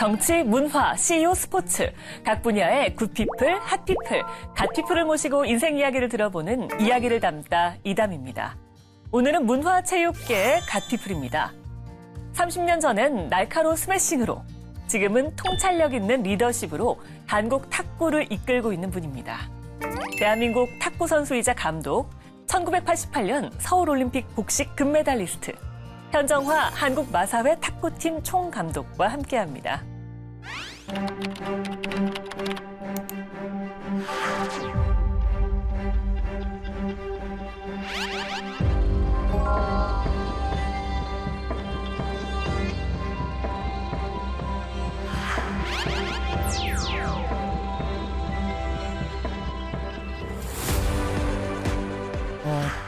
정치, 문화, CU, 스포츠, 각 분야의 굿피플, 핫피플, 갓피플을 모시고 인생 이야기를 들어보는 이야기를 담다 이담입니다. 오늘은 문화체육계의 갓피플입니다. 30년 전엔 날카로운 스매싱으로, 지금은 통찰력 있는 리더십으로 한국 탁구를 이끌고 있는 분입니다. 대한민국 탁구 선수이자 감독, 1988년 서울올림픽 복식 금메달리스트, 현정화 한국마사회 탁구팀 총감독과 함께합니다.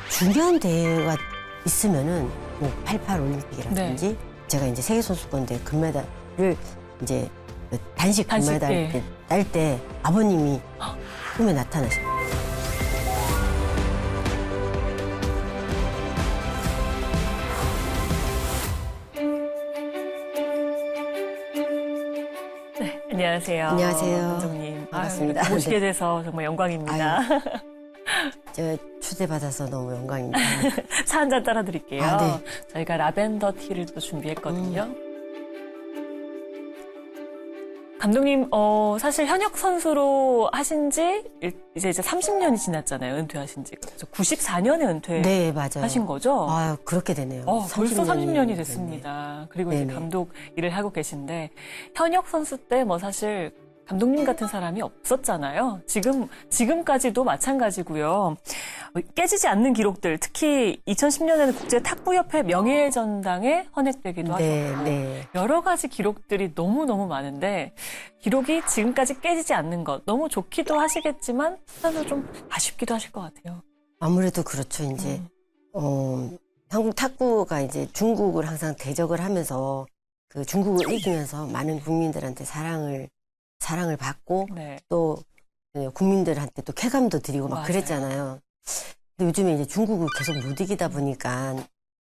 중요한 대회가 있으면은 뭐 88 올림픽이라든지 제가 이제 세계 선수권대 금메달을 이제 단식 금메달 딸 때 아버님이 꿈에 나타나셨어요. 네, 안녕하세요. 안녕하세요. 감독님. 반갑습니다. 모시게 돼서 정말 영광입니다. 저 초대받아서 너무 영광입니다. 차 한 잔 따라 드릴게요. 네. 저희가 라벤더 티를 또 준비했거든요. 감독님, 사실 현역 선수로 하신 지 이제 30년이 지났잖아요. 은퇴하신 지. 그래서 94년에 네, 맞아요. 은퇴하신 거죠? 아, 그렇게 되네요. 벌써 30년이 됐습니다. 그리고 이제 감독 일을 하고 계신데, 현역 선수 때 뭐 사실 감독님 같은 사람이 없었잖아요. 지금까지도 마찬가지고요. 깨지지 않는 기록들, 특히 2010년에는 국제탁구협회 명예전당에 헌액되기도 하셨고, 여러 가지 기록들이 너무너무 많은데, 기록이 지금까지 깨지지 않는 것, 너무 좋기도 하시겠지만, 한편으로 좀 아쉽기도 하실 것 같아요. 아무래도 그렇죠. 이제 한국 탁구가 이제 중국을 항상 대적을 하면서 그 중국을 이기면서 많은 국민들한테 사랑을 받고 또 국민들한테 또 쾌감도 드리고 막 그랬잖아요. 근데 요즘에 이제 중국을 계속 못 이기다 보니까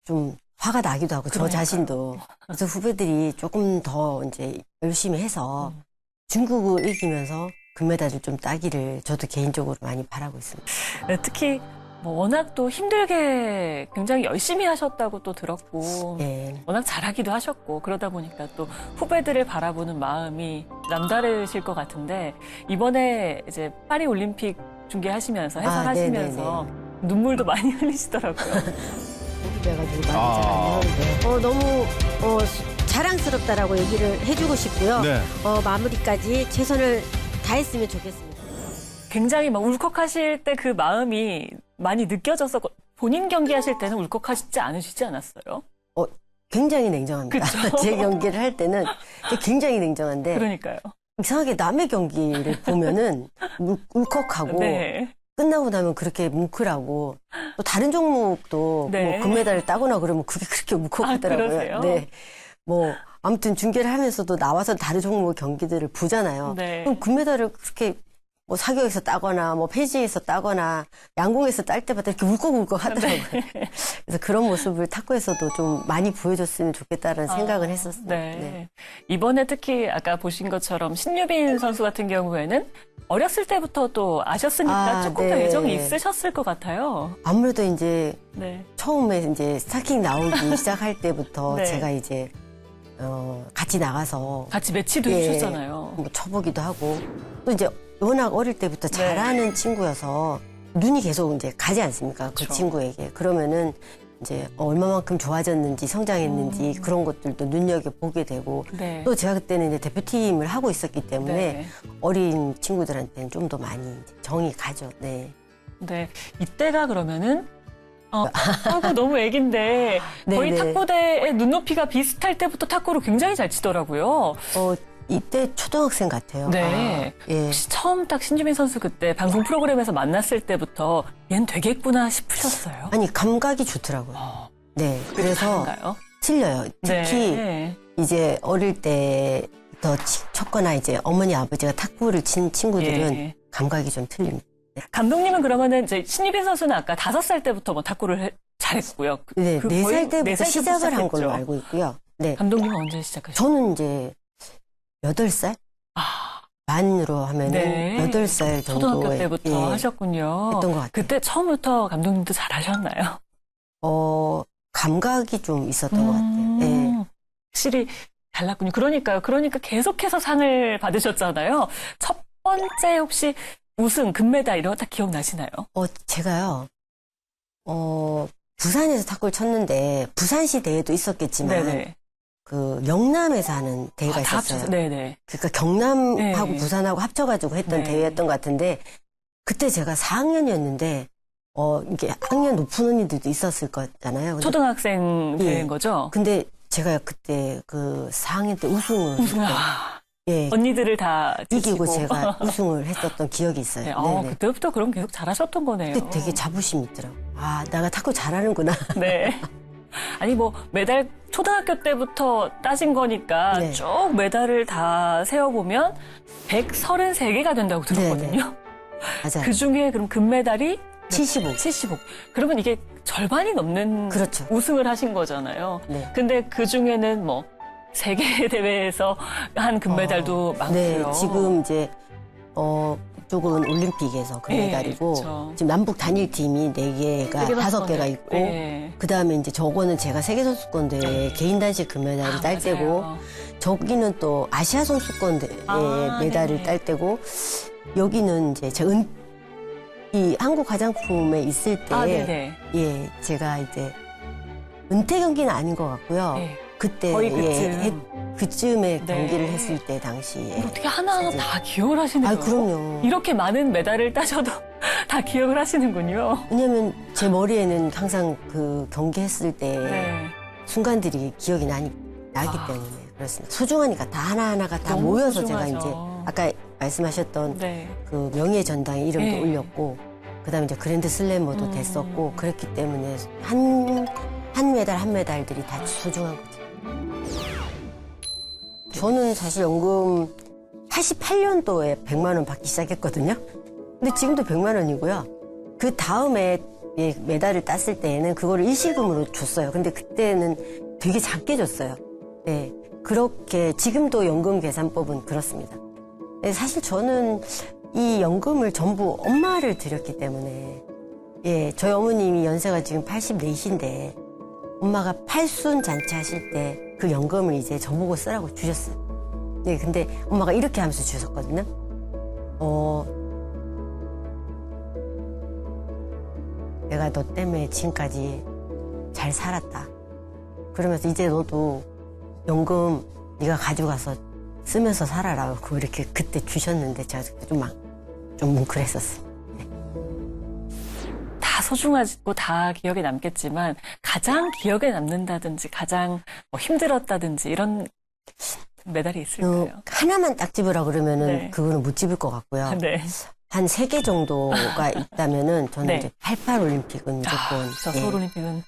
좀 화가 나기도 하고 저 자신도. 그래서 후배들이 조금 더 이제 열심히 해서 중국을 이기면서 금메달을 좀 따기를 저도 개인적으로 많이 바라고 있습니다. 네, 특히 워낙 또 힘들게 굉장히 열심히 하셨다고 또 들었고, 워낙 잘하기도 하셨고, 그러다 보니까 또 후배들을 바라보는 마음이 남다르실 것 같은데, 이번에 이제 파리 올림픽 중계하시면서, 해설하시면서 눈물도 많이 흘리시더라고요. 그래가지고 많이 잘 안 나오는데. 너무, 자랑스럽다라고 얘기를 해주고 싶고요. 마무리까지 최선을 다했으면 좋겠습니다. 굉장히 막 울컥하실 때 그 마음이 많이 느껴져서 본인 경기하실 때는 울컥하시지 않으시지 않았어요? 굉장히 냉정합니다. 제 경기를 할 때는 굉장히 냉정한데. 그러니까요. 이상하게 남의 경기를 보면은 울컥하고 끝나고 나면 그렇게 뭉클하고 또 다른 종목도 뭐 금메달을 따거나 그러면 그게 그렇게 울컥하더라고요. 아무튼 중계를 하면서도 나와서 다른 종목 경기들을 보잖아요. 그럼 금메달을 그렇게 뭐 사격에서 따거나 뭐 패지에서 따거나 양궁에서 딸 때마다 이렇게 울컥울컥 하더라고요. 그래서 그런 모습을 탁구에서도 좀 많이 보여줬으면 좋겠다는 생각을 했었어요. 이번에 특히 아까 보신 것처럼 신유빈 선수 같은 경우에는 어렸을 때부터 또 아셨으니까 조금 더 애정이 있으셨을 것 같아요. 아무래도 이제 처음에 이제 스타킹 나오기 시작할 때부터 제가 이제 같이 나가서 같이 매치도 해주셨잖아요. 뭐 쳐보기도 하고 또 이제 워낙 어릴 때부터 잘하는 친구여서 눈이 계속 이제 가지 않습니까? 그 친구에게. 그러면은 이제 얼마만큼 좋아졌는지 성장했는지 그런 것들도 눈여겨보게 되고 또 제가 그때는 이제 대표팀을 하고 있었기 때문에 어린 친구들한테는 좀 더 많이 정이 가죠. 이때가 그러면은 탁구 너무 애긴데 거의 탁구대의 눈높이가 비슷할 때부터 탁구를 굉장히 잘 치더라고요. 이때 초등학생 같아요. 혹시 처음 딱 신주민 선수 그때 방송 프로그램에서 만났을 때부터 얜 되겠구나 싶으셨어요? 아니, 감각이 좋더라고요. 그래서 틀려요. 특히 이제 어릴 때 더 쳤거나 이제 어머니 아버지가 탁구를 친 친구들은 감각이 좀 틀립니다. 감독님은 그러면은 이제 신유빈 선수는 아까 5살 때부터 뭐 탁구를 잘했고요. 네, 4살 때부터 4살 시작을 한 걸로 시작했죠. 알고 있고요. 감독님은 언제 시작하셨어요? 저는 이제 8살? 아, 만으로 하면은 네. 8살 정도에 초등학교 때부터 예, 하셨군요. 했던 것 같아요. 그때 처음부터 감독님도 잘 하셨나요? 감각이 좀 있었던 것 같아요. 예. 확실히 달랐군요. 그러니까요. 그러니까 계속해서 상을 받으셨잖아요. 첫 번째 혹시 우승, 금메달 이런 거 다 기억나시나요? 제가요, 부산에서 탁구를 쳤는데, 부산시 대회도 있었겠지만, 네네. 그, 영남에서 하는 대회가 다 있었어요. 합쳐서, 네네. 그러니까 경남하고 네. 부산하고 합쳐가지고 했던 네. 대회였던 것 같은데, 그때 제가 4학년이었는데, 이게 학년 높은 언니들도 있었을 거잖아요. 근데, 초등학생 예. 대회인 거죠? 근데 제가 그때 그 4학년 때 우승을 우승, 했던, 예, 언니들을 다 이기고 지시고. 제가 우승을 했었던 기억이 있어요. 네, 네네. 그때부터 그럼 계속 잘하셨던 거네요. 그때 되게 자부심이 있더라고요. 아, 내가 탁구 잘하는구나. 네. 아니 뭐 메달 초등학교 때부터 따신 거니까 네. 쭉 메달을 다 세어보면 133개가 된다고 들었거든요. 맞아요. 그 중에 그럼 금메달이 75. 75. 그러면 이게 절반이 넘는 그렇죠. 우승을 하신 거잖아요. 네. 근데 그 중에는 뭐 세계 대회에서 한 금메달도 많고요. 네, 지금 이제, 쪽은 올림픽에서 금메달이고, 네, 그렇죠. 지금 남북 단일팀이 4개가, 5개가 있고, 네. 그 다음에 이제 저거는 제가 세계선수권대회 개인 단식 금메달을 딸 때고, 맞아요. 저기는 또 아시아 선수권대회 메달을 네네. 딸 때고, 여기는 이제 제가 이 한국 화장품에 있을 때, 네네. 예, 제가 이제 은퇴 경기는 아닌 것 같고요. 네. 그때 거의 그쯤. 그쯤에 네. 경기를 했을 때 당시에. 어떻게 하나하나 진짜. 다 기억을 하시네요. 아, 그럼요. 이렇게 많은 메달을 따셔도 다 기억을 하시는군요. 왜냐면 제 머리에는 항상 그 경기했을 때 네. 순간들이 기억이 나기 때문에 그렇습니다. 소중하니까 다 하나하나가 다 너무 모여서 소중하죠. 제가 이제 아까 말씀하셨던 네. 그 명예 전당에 이름도 네. 올렸고 그다음에 이제 그랜드 슬래머도 됐었고 그랬기 때문에 한 메달 한 메달들이 다 소중한 거죠. 저는 사실 연금 88년도에 100만 원 받기 시작했거든요. 근데 지금도 100만 원이고요. 그 다음에 메달을 땄을 때에는 그거를 일시금으로 줬어요. 근데 그때는 되게 작게 줬어요. 네, 그렇게 지금도 연금 계산법은 그렇습니다. 네, 사실 저는 이 연금을 전부 엄마를 드렸기 때문에 예, 저희 어머님이 연세가 지금 84이신데 엄마가 팔순 잔치 하실 때 그 연금을 이제 저보고 쓰라고 주셨어요. 네, 근데 엄마가 이렇게 하면서 주셨거든요. 내가 너 때문에 지금까지 잘 살았다. 그러면서 이제 너도 연금 네가 가져가서 쓰면서 살아라고 이렇게 그때 주셨는데 제가 좀 뭉클했었어요. 다 소중하고 다 기억에 남겠지만 가장 기억에 남는다든지 가장 뭐 힘들었다든지 이런 메달이 있을까요? 하나만 딱 집으라 그러면은 네. 그거는 못 집을 것 같고요. 네. 한 3개 정도가 있다면은 저는 네. 이제 88 올림픽은 무조건 저 예. 서울올림픽은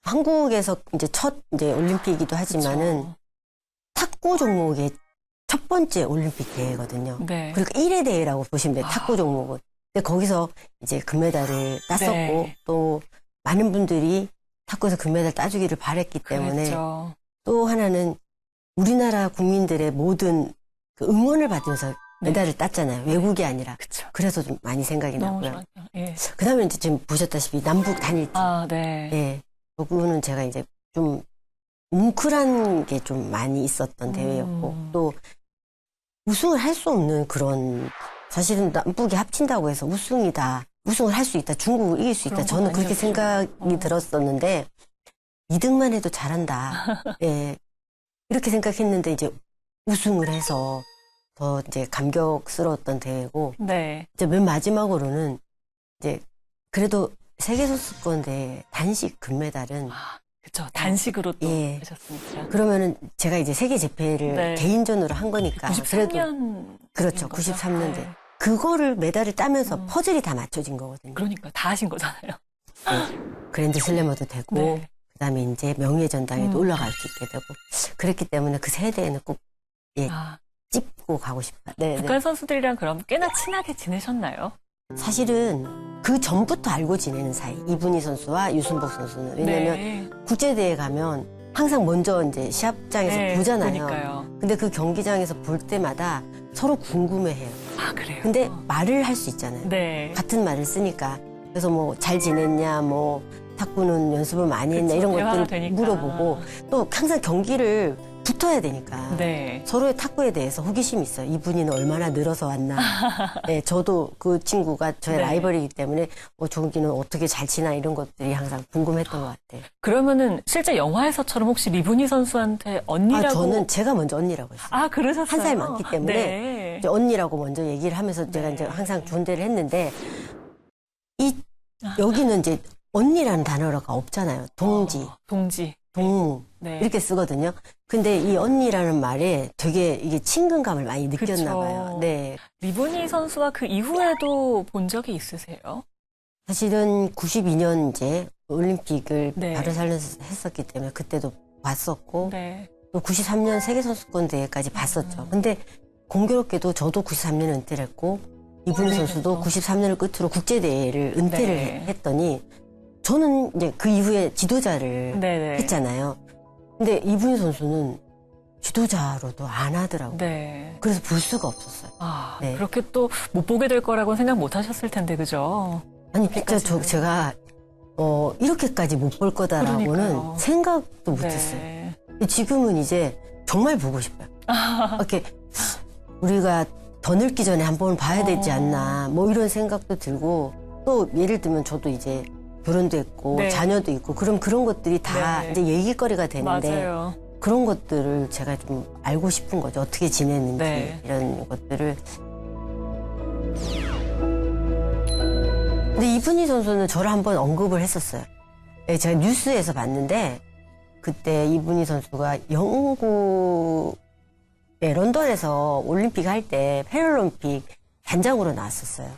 한국에서 이제 첫 이제 올림픽이기도 하지만은 그쵸. 탁구 종목의 첫 번째 올림픽 대회거든요. 네. 그러니까 1회 대회라고 보시면 돼요. 탁구 종목은. 근데 거기서 이제 금메달을 땄었고 네. 또 많은 분들이 탁구에서 금메달 따주기를 바랬기 때문에 그랬죠. 또 하나는 우리나라 국민들의 모든 그 응원을 받으면서 메달을 땄잖아요. 외국이 아니라. 그쵸. 그래서 좀 많이 생각이 너무 나고요. 좋았죠. 예. 그 다음에 이제 지금 보셨다시피 남북 단일팀. 네. 예. 그거는 제가 이제 좀 뭉클한 게 좀 많이 있었던 대회였고 또 우승을 할 수 없는 그런 사실은 남북이 합친다고 해서 우승을 할 수 있다. 중국을 이길 수 있다. 그런 저는 건 그렇게 아니었죠. 생각이 들었었는데 2등만 해도 잘한다. 예. 이렇게 생각했는데 이제 우승을 해서 더 이제 감격스러웠던 대회고 네. 이제 맨 마지막으로는 이제 그래도 세계선수권대 단식 금메달은 그쵸. 단식으로 또 예. 하셨으니까. 그러면은 제가 이제 세계 재패를 네. 개인전으로 한 거니까 그래도 93년. 그렇죠. 93년대. 그거를 메달을 따면서 퍼즐이 다 맞춰진 거거든요. 그러니까 다 하신 거잖아요. 네. 그랜드 슬래머도 되고 네. 그다음에 이제 명예 전당에도 올라갈 수 있게 되고 그랬기 때문에 그 세대에는 꼭 찝고 가고 싶다. 네, 북한 선수들이랑 그럼 꽤나 친하게 지내셨나요? 사실은 그 전부터 알고 지내는 사이. 이분희 선수와 유순복 선수는 왜냐면 네. 국제대회 가면 항상 먼저 이제 시합장에서 네, 보잖아요. 보니까요. 근데 그 경기장에서 볼 때마다 서로 궁금해해요. 아, 그래요? 근데 말을 할 수 있잖아요. 네. 같은 말을 쓰니까. 그래서 뭐 잘 지냈냐, 뭐 탁구는 연습을 많이 했냐 그쵸, 이런 대화가 것들을 되니까. 물어보고 또 항상 경기를 붙어야 되니까 네. 서로의 탁구에 대해서 호기심이 있어요. 이분이는 얼마나 늘어서 왔나. 네, 저도 그 친구가 저의 네. 라이벌이기 때문에 조은기는 어떻게 잘 치나 이런 것들이 항상 궁금했던 것 같아요. 그러면은 실제 영화에서처럼 혹시 리브니 선수한테 언니라고? 저는 제가 먼저 언니라고 했어요. 아, 그러셨어요? 한 살 많기 때문에 네. 이제 언니라고 먼저 얘기를 하면서 제가 네. 이제 항상 존대를 했는데 여기는 이제 언니라는 단어가 없잖아요. 동지, 동지. 동무 네. 이렇게 쓰거든요. 근데 이 언니라는 말에 되게 이게 친근감을 많이 느꼈나 그쵸. 봐요. 네. 리브니 선수와 그 이후에도 본 적이 있으세요? 사실은 92년 이제 올림픽을 네. 바르셀로나에서 했었기 때문에 그때도 봤었고 네. 또 93년 세계선수권 대회까지 봤었죠. 근데 공교롭게도 저도 93년에 은퇴를 했고 이분희 네, 선수도 그렇죠. 93년을 끝으로 국제대회를 은퇴를 네. 했더니 저는 이제 그 이후에 지도자를 네네. 했잖아요. 근데 이분희 선수는 지도자로도 안 하더라고요. 네. 그래서 볼 수가 없었어요. 아, 네. 그렇게 또 못 보게 될 거라고는 생각 못 하셨을 텐데, 그죠? 아니 진짜 제가 이렇게까지 못 볼 거다라고는 그러니까요. 생각도 못했어요. 네. 지금은 이제 정말 보고 싶어요. 이렇게 우리가 더 늙기 전에 한번 봐야 되지 않나 뭐 이런 생각도 들고 또 예를 들면 저도 이제 결혼도 했고 네. 자녀도 있고 그럼 그런 것들이 다 네. 이제 얘기거리가 되는데 맞아요. 그런 것들을 제가 좀 알고 싶은 거죠. 어떻게 지냈는지 네. 이런 것들을. 근데 이분희 선수는 저를 한번 언급을 했었어요. 네, 제가 뉴스에서 봤는데 그때 이분희 선수가 영국의 런던에서 올림픽 할 때 패럴림픽 단장으로 나왔었어요.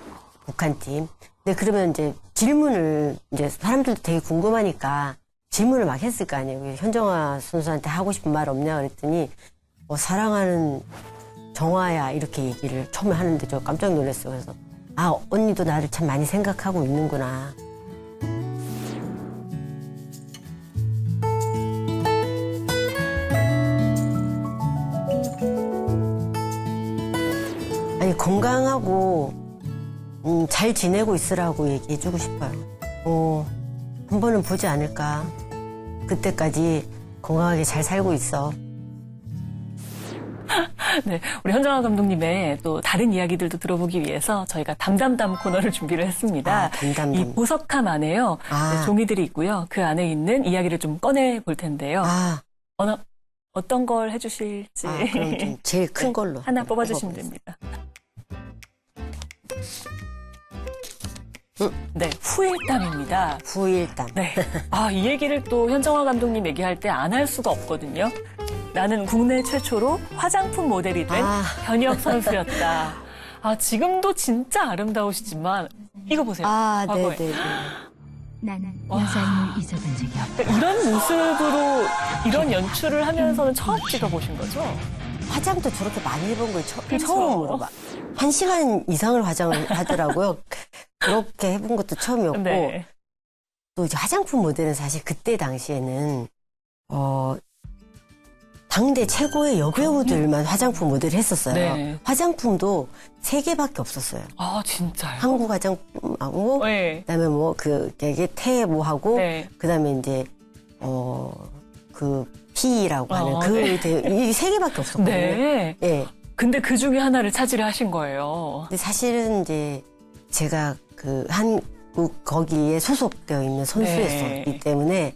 북한팀. 근데 그러면 이제 질문을 이제 사람들도 되게 궁금하니까 질문을 막 했을 거 아니에요. 현정화 선수한테 하고 싶은 말 없냐 그랬더니 사랑하는 정화야 이렇게 얘기를 처음에 하는데 저 깜짝 놀랐어요. 그래서 언니도 나를 참 많이 생각하고 있는구나. 아니 건강하고 잘 지내고 있으라고 얘기해주고 싶어요. 한 번은 보지 않을까. 그때까지 건강하게 잘 살고 있어. 네, 우리 현정아 감독님의 또 다른 이야기들도 들어보기 위해서 저희가 담담담 코너를 준비를 했습니다. 담담담. 이 보석함 안에요. 네, 종이들이 있고요. 그 안에 있는 이야기를 좀 꺼내 볼 텐데요. 어떤 걸 해주실지. 그럼 좀 제일 큰 걸로. 하나 뽑아주시면 됩니다. 네, 후일담입니다. 후일담. 네. 이 얘기를 또 현정화 감독님 얘기할 때 안 할 수가 없거든요. 나는 국내 최초로 화장품 모델이 된 현역 선수였다. 지금도 진짜 아름다우시지만 이거 보세요. 과거에. 네네네. 나는 여자임을 잊어본 적이 없다. 그러니까 이런 모습으로 이런 연출을 하면서는 처음 찍어보신 거죠? 화장도 저렇게 많이 해본 걸 그쵸? 처음으로 막 1시간 이상을 화장을 하더라고요. 그렇게 해본 것도 처음이었고 네. 또 이제 화장품 모델은 사실 그때 당시에는 당대 최고의 여배우들만 화장품 모델을 했었어요. 네. 화장품도 3개밖에 없었어요. 진짜요? 한국 화장품하고 네. 그다음에 뭐 이게 태모하고 네. 그다음에 이제 그 P라고 하는 이 3개밖에 없었거든요. 네. 네. 근데 그 중에 하나를 차지를 하신 거예요. 근데 사실은 이제 제가 그 한국 거기에 소속되어 있는 선수였었기 네. 때문에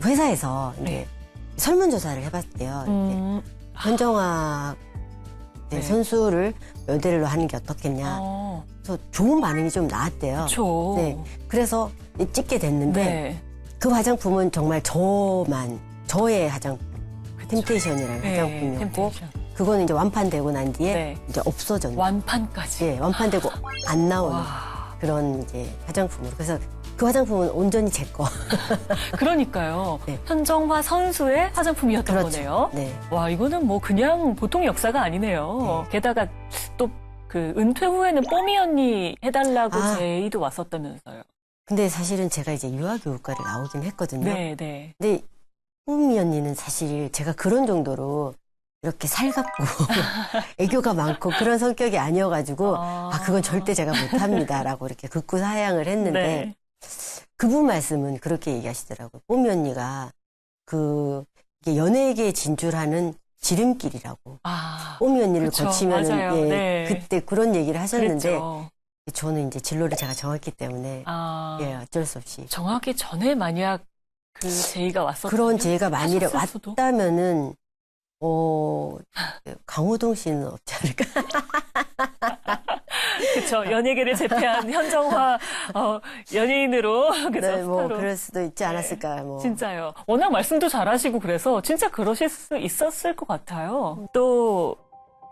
회사에서 이제 네. 설문조사를 해봤대요. 현정화 네. 선수를 모델로 하는 게 어떻겠냐. 그래서 좋은 반응이 좀 나왔대요. 그렇죠. 네. 그래서 찍게 됐는데 네. 그 화장품은 정말 저의 화장품, 템테이션이라는 네. 화장품이었고 템테이션. 그거는 이제 완판되고 난 뒤에 네. 이제 없어졌는데 완판까지. 완판되고 안 나오는 와. 그런 이제 화장품으로. 그래서 그 화장품은 온전히 제 거. 그러니까요. 네. 현정화 선수의 화장품이었던 그렇죠. 거네요. 네. 와, 이거는 뭐 그냥 보통 역사가 아니네요. 게다가 또 그 은퇴 후에는 뽀미 언니 해달라고 제의도 왔었다면서요. 근데 사실은 제가 이제 유아교육과를 나오긴 했거든요. 네, 네. 근데 꾸미 언니는 사실 제가 그런 정도로 이렇게 살갑고 애교가 많고 그런 성격이 아니어가지고 그건 절대 제가 못합니다라고 이렇게 극구사양을 했는데 네. 그분 말씀은 그렇게 얘기하시더라고요. 뽀미 언니가 이게 연예계에 진출하는 지름길이라고. 뽀미 언니를 그쵸, 거치면은 맞아요. 네. 그때 그런 얘기를 하셨는데 그랬죠. 저는 이제 진로를 제가 정했기 때문에 어쩔 수 없이 정하기 전에 만약 그 제의가 왔었다면 그런 제의가 만일에 하셨을 수도? 왔다면은 강호동 씨는 없지 않을까? 그렇죠. 연예계를 제패한 현정화 연예인으로 그죠? 네, 뭐 스타로. 그럴 수도 있지 않았을까. 뭐. 진짜요. 워낙 말씀도 잘하시고 그래서 진짜 그러실 수 있었을 것 같아요. 또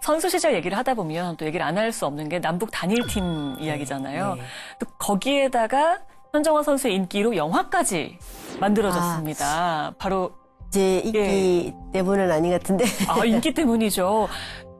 선수 시절 얘기를 하다 보면 또 얘기를 안 할 수 없는 게 남북 단일팀 이야기잖아요. 네. 또 거기에다가 현정화 선수의 인기로 영화까지 만들어졌습니다. 바로 제 인기 때문은 아닌 것 같은데. 인기 때문이죠.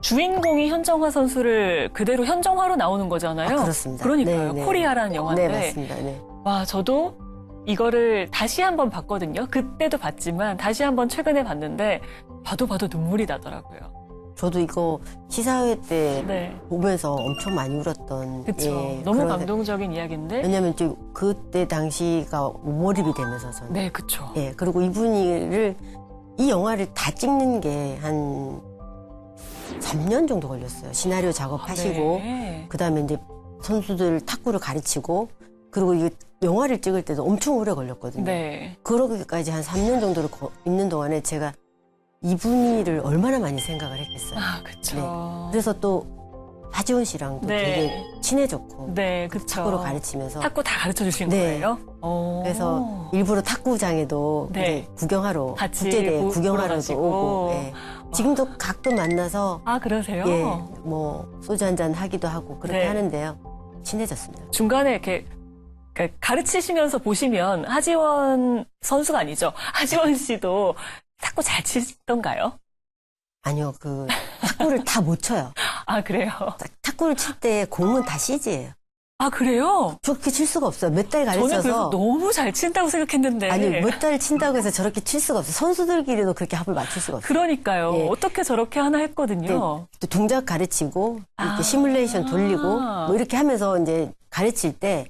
주인공이 현정화 선수를 그대로 현정화로 나오는 거잖아요. 그렇습니다. 그러니까요. 네, 네. 코리아라는 영화인데. 네, 맞습니다. 네. 와, 저도 이거를 다시 한번 봤거든요. 그때도 봤지만 다시 한번 최근에 봤는데 봐도 눈물이 나더라고요. 저도 이거 시사회 때 네. 보면서 엄청 많이 울었던. 그쵸. 예, 너무 그런- 감동적인 이야기인데. 왜냐면 좀 그때 당시가 몰입이 되면서 저는. 네, 그쵸. 예, 그리고 이 영화를 다 찍는 게 한 3년 정도 걸렸어요. 시나리오 작업하시고, 네. 그 다음에 이제 선수들 탁구를 가르치고, 그리고 이 영화를 찍을 때도 엄청 오래 걸렸거든요. 네. 그러기까지 한 3년 정도를 있는 동안에 제가 이분이를 얼마나 많이 생각을 했겠어요. 그쵸. 그래서 또 하지원 씨랑도 네. 되게 친해졌고, 네, 그쵸. 탁구를 가르치면서. 탁구 다 가르쳐 주신 네. 거예요? 그래서 일부러 탁구장에도 네. 이제 구경하러, 같이 국제대회 보러 구경하러도 가시고. 오고, 예. 지금도 가끔 만나서 그러세요? 예, 뭐 소주 한잔 하기도 하고 그렇게 네. 하는데요. 친해졌습니다. 중간에 이렇게 그러니까 가르치시면서 보시면 하지원 선수가 아니죠. 하지원 씨도 탁구 잘 치던가요? 아니요, 탁구를 다 못 쳐요. 그래요? 탁구를 칠 때 공은 다 CG예요. 그래요? 저렇게 칠 수가 없어요. 몇 달 저는 그래서 가르쳐서. 너무 잘 친다고 생각했는데. 아니, 몇 달 친다고 해서 저렇게 칠 수가 없어요. 선수들끼리도 그렇게 합을 맞출 수가 없어요. 그러니까요. 예. 어떻게 저렇게 하나 했거든요. 또 동작 가르치고, 이렇게 시뮬레이션 돌리고, 뭐 이렇게 하면서 이제 가르칠 때,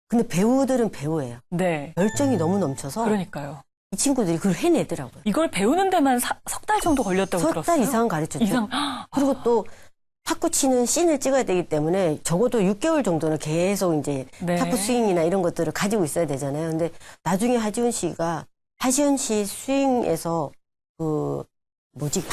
근데 배우들은 배우예요. 네. 열정이 너무 넘쳐서, 그러니까요. 이 친구들이 그걸 해내더라고요. 이걸 배우는 데만 석 달 정도 걸렸다고 석 들었어요. 달 이상 가르쳤죠. 이상. 그리고 또 탁구 치는 씬을 찍어야 되기 때문에 적어도 6개월 정도는 계속 이제 네. 탁구 스윙이나 이런 것들을 가지고 있어야 되잖아요. 근데 나중에 하지원 씨 스윙에서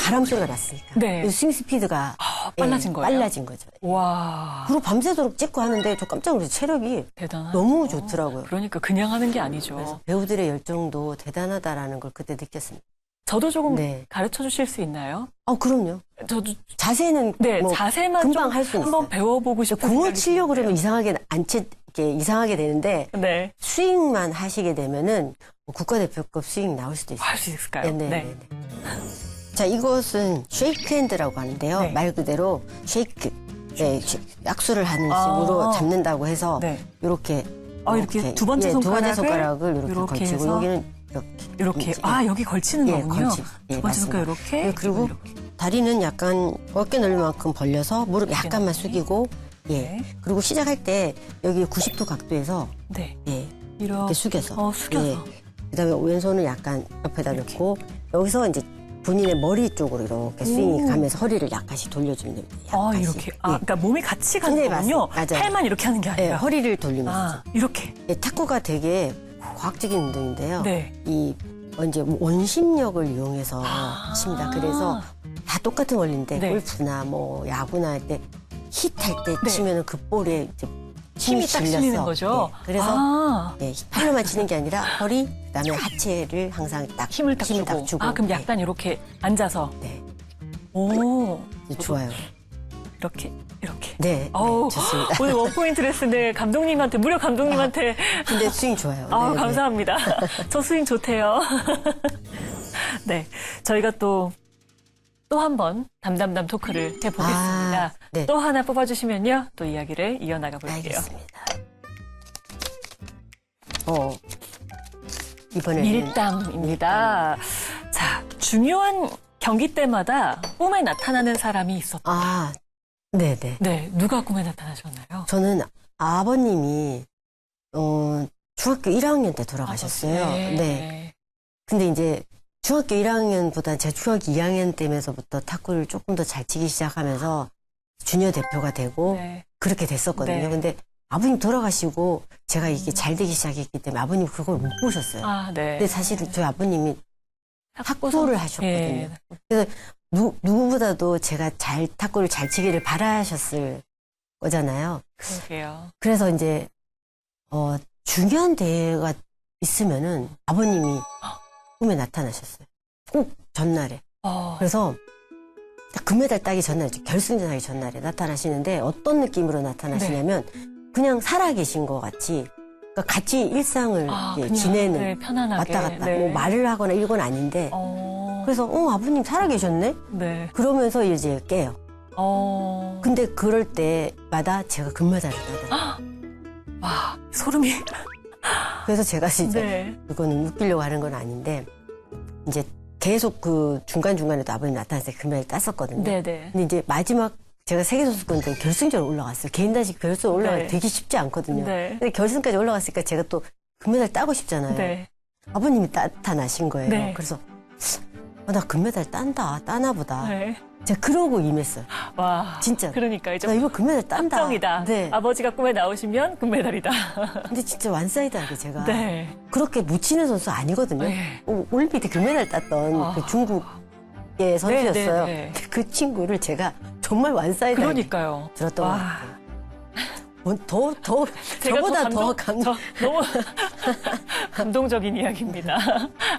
바람 소리가 났으니까. 네. 그 스윙 스피드가 빨라진 거예요? 빨라진 거죠. 와. 그리고 밤새도록 찍고 하는데 저 깜짝 놀라서 체력이 대단하다. 너무 좋더라고요. 그러니까 그냥 하는 게 아니죠. 그래서 배우들의 열정도 대단하다라는 걸 그때 느꼈습니다. 저도 조금 네. 가르쳐 주실 수 있나요? 그럼요. 저도 자세는 뭐 자세만 금방 좀 할 수 있어요. 한번 배워보고 싶은 공을 생각이 치려고 그러면 드는데요. 이상하게 되는데 네. 스윙만 하시게 되면은 뭐 국가대표급 스윙 나올 수도 있어요. 할 수 있을까요? 네. 자, 이것은 쉐이크 핸드라고 하는데요. 네. 말 그대로 쉐이크. 네, 약수를 하는 식으로 잡는다고 해서 네. 이렇게 이렇게 두 번째 두 번째 손가락을 이렇게 이렇게 걸치고 해서 여기는 이렇게. 이제, 여기 걸치는 거군요. 걸치. 두 번째 손가락 이렇게. 네, 그리고 이렇게. 다리는 약간 어깨 넓이만큼 벌려서 무릎 약간만 넓이. 숙이고 네. 그리고 시작할 때 여기 90도 각도에서 네. 이렇게 이렇게 숙여서 숙여서. 그다음에 왼손을 약간 옆에다 놓고 여기서 이제 본인의 머리 쪽으로 이렇게 스윙이 가면서 허리를 약간씩 돌려주면 됩니다. 약간씩. 이렇게. 그러니까 몸이 같이 가는 네, 거군요. 맞아요. 팔만 이렇게 하는 게 네, 아니라. 허리를 돌리면서. 이렇게. 탁구가 되게 과학적인 운동인데요. 네. 이제 원심력을 이용해서 칩니다. 그래서 다 똑같은 원리인데 네. 골프나 뭐 야구나 할 때 힛할 때 네. 치면은 그 볼에 이제 힘이 딱 실리는 거죠. 네, 그래서 팔로만 치는 게 아니라 허리 그다음에 하체를 항상 딱 힘을 딱 주고. 그럼 약간 이렇게 앉아서. 네. 오. 좋아요. 이렇게. 네, 어우, 좋습니다. 오늘 원포인트 레슨을 무려 감독님한테. 근데 스윙 좋아요. 네, 네. 감사합니다. 저 스윙 좋대요. 네. 저희가 또 한 번 담담담 토크를 해보겠습니다. 네. 또 하나 뽑아주시면요. 또 이야기를 이어나가 볼게요. 알겠습니다. 이번에는 밀당입니다. 중요한 경기 때마다 꿈에 나타나는 사람이 있었다. 아, 네네. 네, 누가 꿈에 나타나셨나요? 저는 아버님이, 중학교 1학년 때 돌아가셨어요. 네. 근데 이제 중학교 1학년보다 제가 중학교 2학년 때면서부터 탁구를 조금 더 잘 치기 시작하면서 주니어 대표가 되고 네. 그렇게 됐었거든요. 네. 근데 아버님 돌아가시고 제가 이게 잘 되기 시작했기 때문에 아버님 그걸 못 보셨어요. 아, 네. 근데 사실은 저희 아버님이 탁구를 하셨거든요. 예. 그래서 누구보다도 제가 탁구를 잘 치기를 바라셨을 거잖아요. 그러게요. 그래서 이제, 중요한 대회가 있으면은 아버님이 꿈에 나타나셨어요. 꼭 전날에. 그래서 딱 금메달 따기 전날, 결승전 하기 전날에 나타나시는데 어떤 느낌으로 나타나시냐면 그냥 살아계신 것 같이 그러니까 같이 일상을 이제 그냥, 지내는 네, 편안하게. 왔다 갔다 네. 뭐 말을 하거나 이건 아닌데 그래서 아버님 살아계셨네? 네. 그러면서 이제 깨요. 근데 그럴 때마다 제가 금메달을 따더라고요. 와, 소름이. 그래서 제가 진짜 네. 그거는 웃기려고 하는 건 아닌데 이제 계속 그 중간중간에도 아버님 나타났을 때 금메달 땄었거든요. 네네. 근데 이제 마지막 제가 세계선수권 때 결승전 올라갔어요. 개인 단식 결승 올라가기 네. 되게 쉽지 않거든요. 네. 근데 결승까지 올라갔으니까 제가 또 금메달 따고 싶잖아요. 네. 아버님이 나타나신 거예요. 네. 그래서 나 금메달 따나 보다. 네. 제가 그러고 임했어요. 와. 진짜. 그러니까 이제 나 이거 금메달 딴다. 확정이다. 네. 아버지가 꿈에 나오시면 금메달이다. 근데 진짜 완사이드하게 제가 네. 그렇게 못 치는 선수 아니거든요. 네. 올림픽 때 금메달 땄던 그 중국의 선수였어요. 네. 근데 그 친구를 제가 정말 완사이드하게 그러니까요. 들었던 것 와. 같아요. 더 제가 저보다 더 저 너무 감동적인 이야기입니다.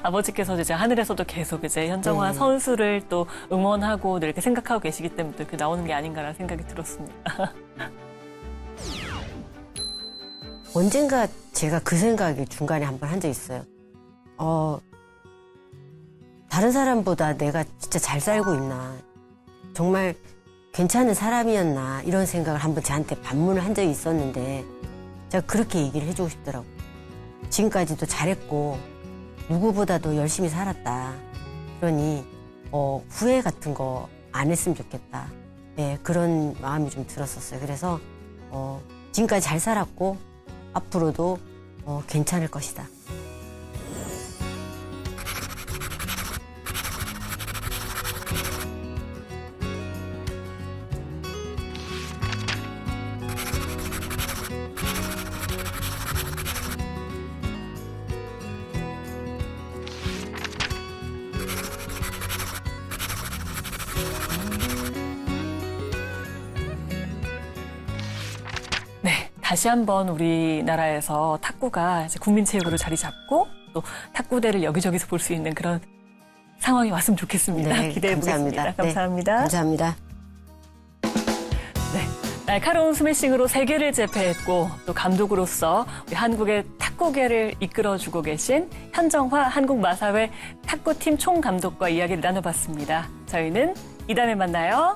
아버지께서 이제 하늘에서도 계속 이제 현정화 네. 선수를 또 응원하고 늘 이렇게 생각하고 계시기 때문에 또 이렇게 나오는 게 아닌가라는 생각이 들었습니다. 언젠가 제가 그 생각이 중간에 한 번 한 적 있어요. 다른 사람보다 내가 진짜 잘 살고 있나. 정말 괜찮은 사람이었나. 이런 생각을 한번 저한테 반문을 한 적이 있었는데 제가 그렇게 얘기를 해주고 싶더라고요. 지금까지도 잘했고 누구보다도 열심히 살았다. 그러니 후회 같은 거 안 했으면 좋겠다. 네, 그런 마음이 좀 들었었어요. 그래서 지금까지 잘 살았고 앞으로도 괜찮을 것이다. 네, 다시 한번 우리나라에서 탁구가 이제 국민체육으로 자리 잡고 또 탁구대를 여기저기서 볼 수 있는 그런 상황이 왔으면 좋겠습니다. 네, 기대해 보겠습니다. 감사합니다. 감사합니다. 네, 감사합니다. 네, 날카로운 스매싱으로 세계를 제패했고 또 감독으로서 우리 한국의 탁구계를 이끌어주고 계신 현정화 한국마사회 탁구팀 총감독과 이야기를 나눠봤습니다. 저희는 이다음에 만나요.